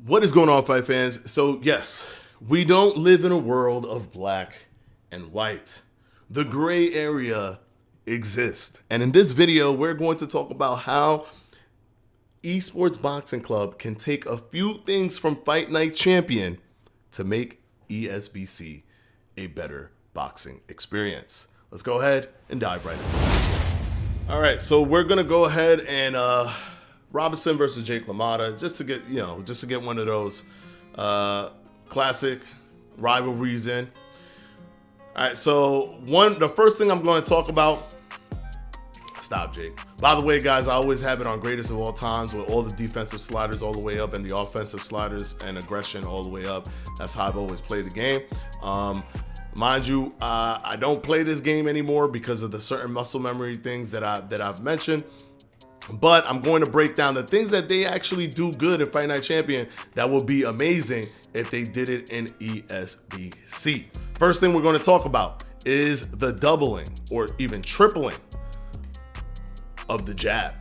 What is going on, fight fans? So yes, we don't live in a world of black and white. The gray area exists. And in this video, we're going to talk about how Esports Boxing Club can take a few things from Fight Night Champion to make ESBC a better boxing experience. Let's go ahead and dive right into it. All right, so we're gonna go ahead and Robinson versus Jake LaMotta, just to get one of those classic rivalries in. All right, so the first thing I'm going to talk about. Stop, Jake. By the way, guys, I always have it on greatest of all times with all the defensive sliders all the way up and the offensive sliders and aggression all the way up. That's how I've always played the game. Mind you, I don't play this game anymore because of the certain muscle memory things that I've mentioned. But I'm going to break down the things that they actually do good in Fight Night Champion that will be amazing if they did it in ESBC. First thing we're going to talk about is the doubling or even tripling of the jab.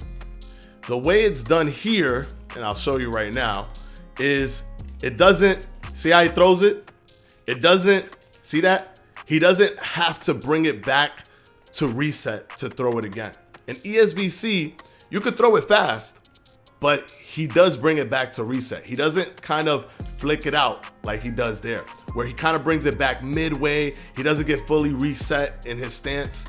The way it's done here, and I'll show you right now, is it doesn't, see how he throws it? It doesn't, see that? He doesn't have to bring it back to reset to throw it again. In ESBC, you could throw it fast, but he does bring it back to reset. He doesn't kind of flick it out like he does there, where he kind of brings it back midway. He doesn't get fully reset in his stance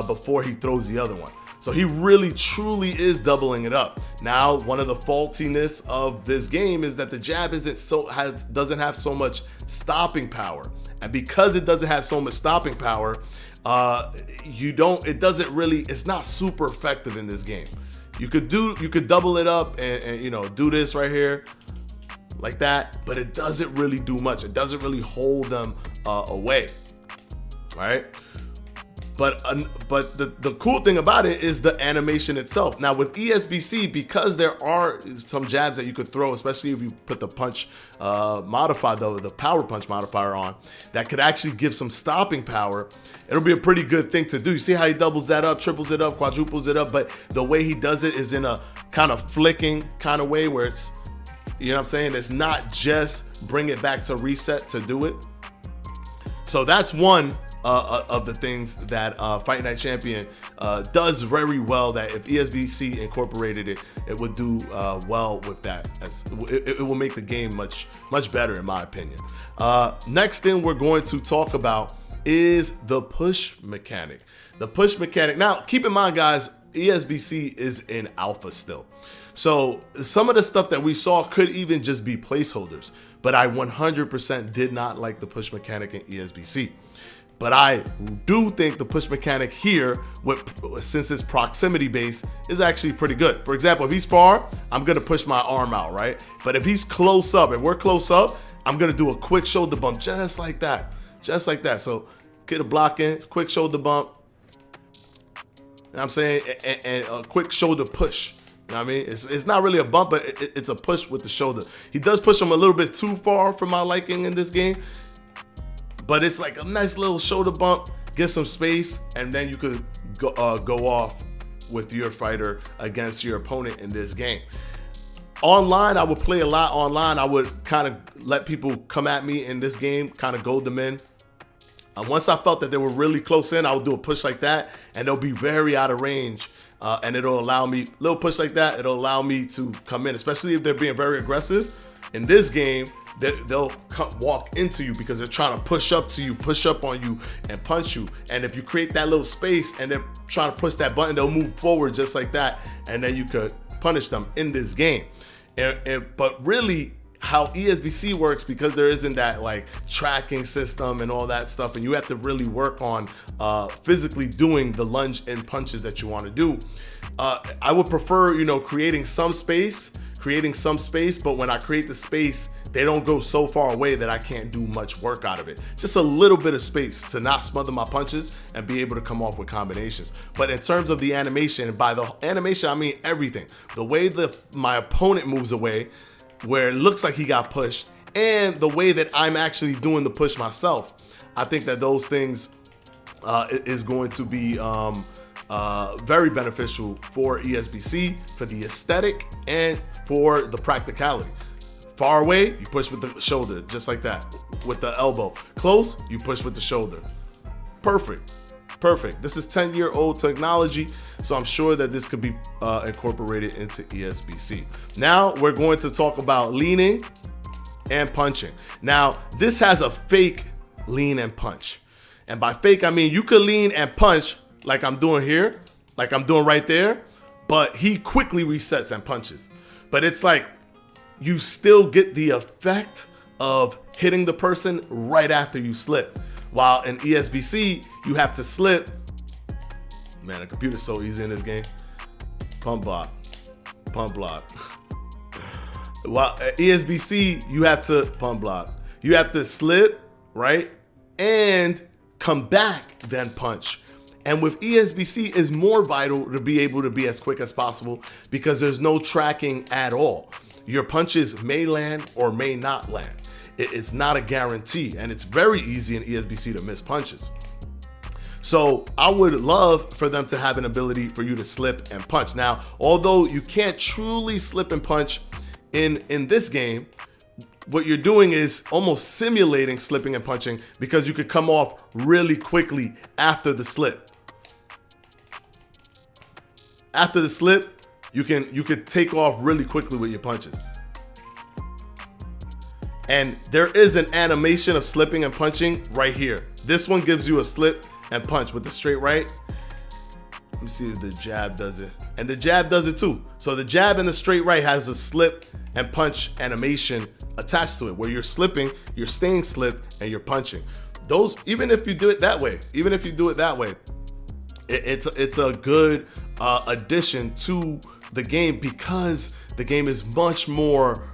before he throws the other one. So he really truly is doubling it up. Now, one of the faultiness of this game is that the jab doesn't have so much stopping power. And because it doesn't have so much stopping power, it's not super effective in this game. You could double it up and do this right here like that, but it doesn't really do much. It doesn't really hold them away, right? But the cool thing about it is the animation itself. Now with ESBC, because there are some jabs that you could throw, especially if you put the punch modifier, the power punch modifier on, that could actually give some stopping power. It'll be a pretty good thing to do. You see how he doubles that up, triples it up, quadruples it up, but the way he does it is in a kind of flicking kind of way where it's, you know what I'm saying? It's not just bring it back to reset to do it. So that's one of the things that Fight Night Champion does very well, that if ESBC incorporated it, it would do well with that. It will make the game much better in my opinion. Next thing we're going to talk about is the push mechanic. The push mechanic. Now, keep in mind, guys, ESBC is in alpha still. So some of the stuff that we saw could even just be placeholders, but I 100% did not like the push mechanic in ESBC. But I do think the push mechanic here, since it's proximity based, is actually pretty good. For example, if he's far, I'm gonna push my arm out, right? But if he's close up, if we're close up, I'm gonna do a quick shoulder bump just like that. Just like that. So get a block in, quick shoulder bump. You know what I'm saying? And a quick shoulder push. You know what I mean? It's not really a bump, but it's a push with the shoulder. He does push him a little bit too far for my liking in this game, but it's like a nice little shoulder bump, get some space, and then you could go off with your fighter against your opponent in this game. Online, I would play a lot online. I would kind of let people come at me in this game, kind of goad them in. Once I felt that they were really close in, I would do a push like that, and they'll be very out of range. And it'll allow me, little push like that, it'll allow me to come in, especially if they're being very aggressive. In this game, they'll walk into you because they're trying to push up to you, push up on you, and punch you. And if you create that little space and they're trying to push that button, they'll move forward just like that, and then you could punish them in this game. But really, how ESBC works, because there isn't that like tracking system and all that stuff, and you have to really work on physically doing the lunge and punches that you want to do. I would prefer, creating some space, but when I create the space, they don't go so far away that I can't do much work out of it. Just a little bit of space to not smother my punches and be able to come off with combinations. But in terms of the animation, by the animation, I mean everything. The way my opponent moves away, where it looks like he got pushed, and the way that I'm actually doing the push myself, I think that those things is going to be very beneficial for ESBC, for the aesthetic, and for the practicality. Far away, you push with the shoulder, just like that, with the elbow. Close, you push with the shoulder. Perfect. Perfect. This is 10-year-old technology, so I'm sure that this could be incorporated into ESBC. Now we're going to talk about leaning and punching. Now, this has a fake lean and punch. And by fake, I mean you could lean and punch like I'm doing here, like I'm doing right there, but he quickly resets and punches. But it's like you still get the effect of hitting the person right after you slip. While in ESBC, you have to slip. Man, the computer's so easy in this game. Pump block, pump block. While at ESBC, you have to pump block. You have to slip, right? And come back, then punch. And with ESBC, it's more vital to be able to be as quick as possible because there's no tracking at all. Your punches may land or may not land. It's not a guarantee, and it's very easy in ESBC to miss punches. So I would love for them to have an ability for you to slip and punch. Now, although you can't truly slip and punch in this game, what you're doing is almost simulating slipping and punching because you could come off really quickly after the slip. After the slip, you could take off really quickly with your punches. And there is an animation of slipping and punching right here. This one gives you a slip and punch with the straight right. Let me see if the jab does it. And the jab does it too. So the jab and the straight right has a slip and punch animation attached to it where you're slipping, you're staying slipped, and you're punching. Those, even if you do it that way, it's a good addition to the game because the game is much more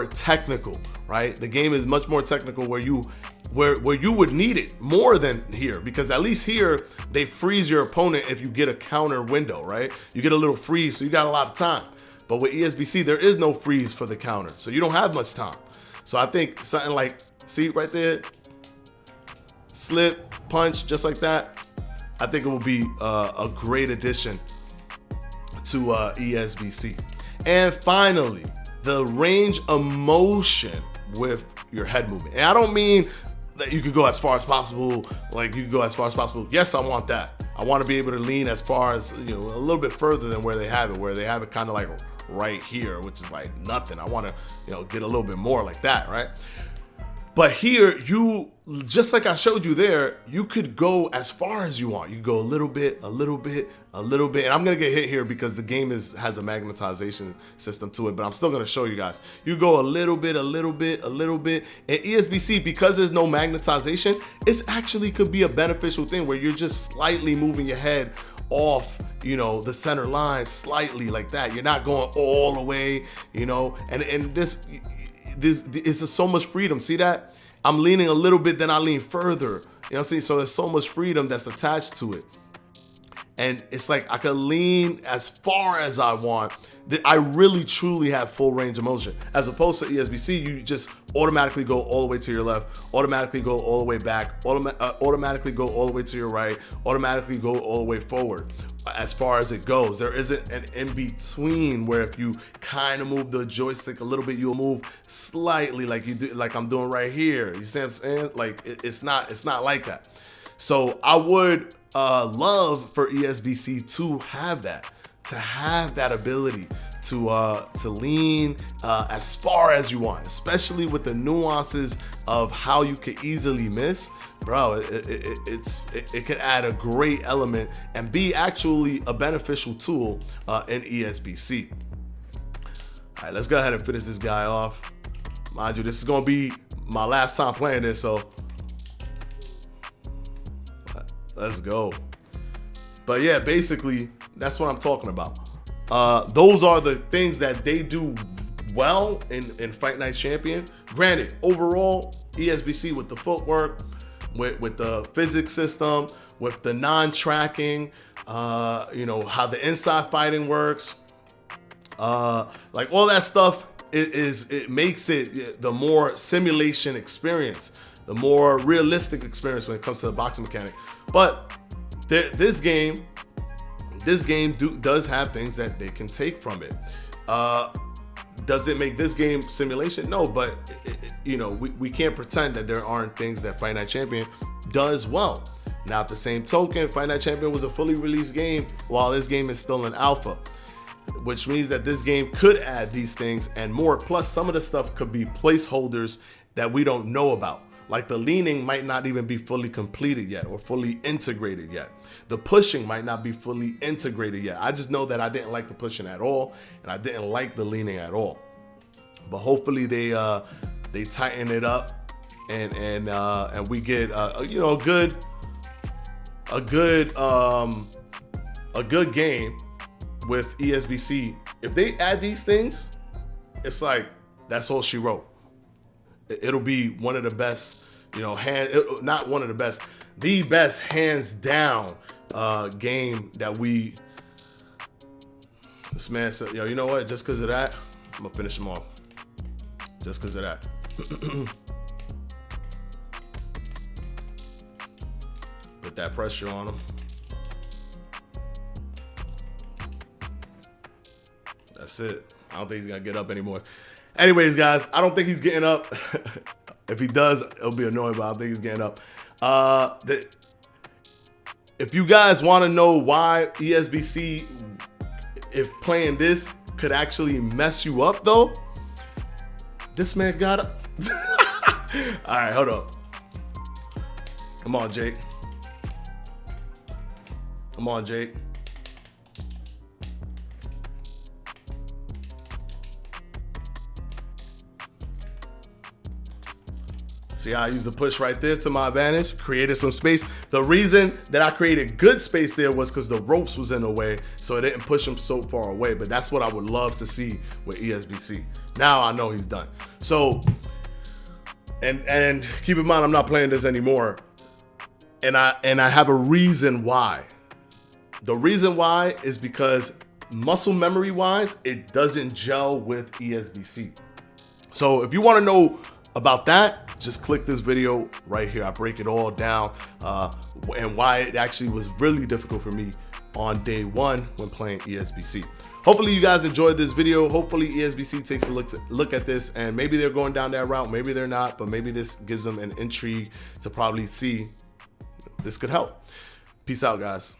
technical, right? The game is much more technical where you would need it more than here, because at least here they freeze your opponent if you get a counter window, right? You get a little freeze, so you got a lot of time. But with ESBC, there is no freeze for the counter, so you don't have much time. So I think something like, see right there, slip, punch, just like that, I think it will be a great addition to ESBC. And finally, the range of motion with your head movement. And I don't mean that you could go as far as possible, like you could go as far as possible. Yes, I want that. I want to be able to lean as far as, a little bit further than where they have it kind of like right here, which is like nothing. I want to, get a little bit more like that, right? But here, you, just like I showed you there, you could go as far as you want. You go a little bit, a little bit, a little bit. And I'm going to get hit here because the game has a magnetization system to it, but I'm still going to show you guys. You go a little bit, a little bit, a little bit. And ESBC, because there's no magnetization, it actually could be a beneficial thing where you're just slightly moving your head off, the center line slightly like that. You're not going all the way, and this is so much freedom. See that? I'm leaning a little bit, then I lean further. You know what I'm saying? So there's so much freedom that's attached to it. And it's like I could lean as far as I want. I really truly have full range of motion. As opposed to ESBC, you just automatically go all the way to your left, automatically go all the way back, automatically go all the way to your right, automatically go all the way forward. As far as it goes, there isn't an in-between where if you kind of move the joystick a little bit, you'll move slightly like you do, like I'm doing right here. You see what I'm saying? Like it's not like that. So I would love for ESBC to have that ability to lean as far as you want, especially with the nuances of how you could easily miss. Bro, it could add a great element and be actually a beneficial tool in ESBC. All right, let's go ahead and finish this guy off. Mind you, this is gonna be my last time playing this, so let's go. But yeah, basically, that's what I'm talking about. Those are the things that they do well in Fight Night Champion. Granted, overall, ESBC with the footwork, with the physics system, with the non-tracking, how the inside fighting works, like all that stuff, it makes it the more simulation experience, the more realistic experience when it comes to the boxing mechanic. But this game does have things that they can take from it. Does it make this game simulation? No, but you know, we can't pretend that there aren't things that Fight Night Champion does well. Now, at the same token, Fight Night Champion was a fully released game while this game is still in alpha, which means that this game could add these things and more. Plus, some of the stuff could be placeholders that we don't know about. Like the leaning might not even be fully completed yet or fully integrated yet. The pushing might not be fully integrated yet. I just know that I didn't like the pushing at all, and I didn't like the leaning at all. But hopefully they tighten it up and we get you know, a good game with ESBC. If they add these things, it's like that's all she wrote. It'll be one of the best, you know, not one of the best, the best hands down game that this man said, yo, you know what? Just because of that, I'm gonna finish him off. Just because of that. Put that pressure on him. That's it. I don't think he's gonna get up anymore. Anyways, guys, I don't think he's getting up. If he does, it'll be annoying, but I don't think he's getting up. If you guys want to know why ESBC, if playing this could actually mess you up, though, this man got up. All right, hold up. Come on, Jake. Come on, Jake. See how I used the push right there to my advantage? Created some space. The reason that I created good space there was because the ropes was in the way, so it didn't push him so far away. But that's what I would love to see with ESBC. Now I know he's done. So, and keep in mind, I'm not playing this anymore. And I have a reason why. The reason why is because muscle memory wise, it doesn't gel with ESBC. So if you want to know about that, just click this video right here. I break it all down and why it actually was really difficult for me on day one when playing ESBC. Hopefully you guys enjoyed this video. Hopefully ESBC takes a look at this, and maybe they're going down that route, maybe they're not, but maybe this gives them an intrigue to probably see this could help. Peace out, guys.